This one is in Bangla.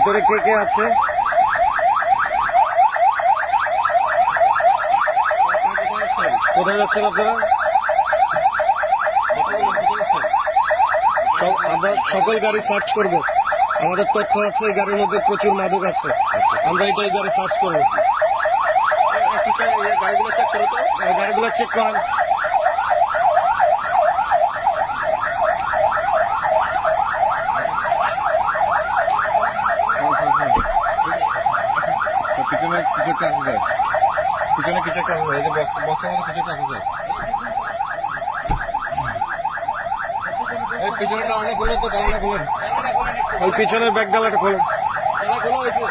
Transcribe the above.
ভিতরে কে কে আছে? কোথায় যাচ্ছেন আপনারা? আমরা সকল গাড়ি সার্চ করব। আমাদের তথ্য আছে এই গাড়ির মধ্যে প্রচুর মাদক আছে। আমরা এই গাড়ি সার্চ করবো। গাড়িগুলো চেক করেন। পিছনে কিছু একটা আছে স্যার, পিছনে কিছু একটা আছে, এই যে বস্তার মধ্যে কিছু একটা আছে স্যার। এই পিছনেটা অনেক খুলে তো, ডালাটা খুলেন। ওই পিছনের ব্যাগ ডালাটা খোলেন। ডালা খোলা হয়েছে।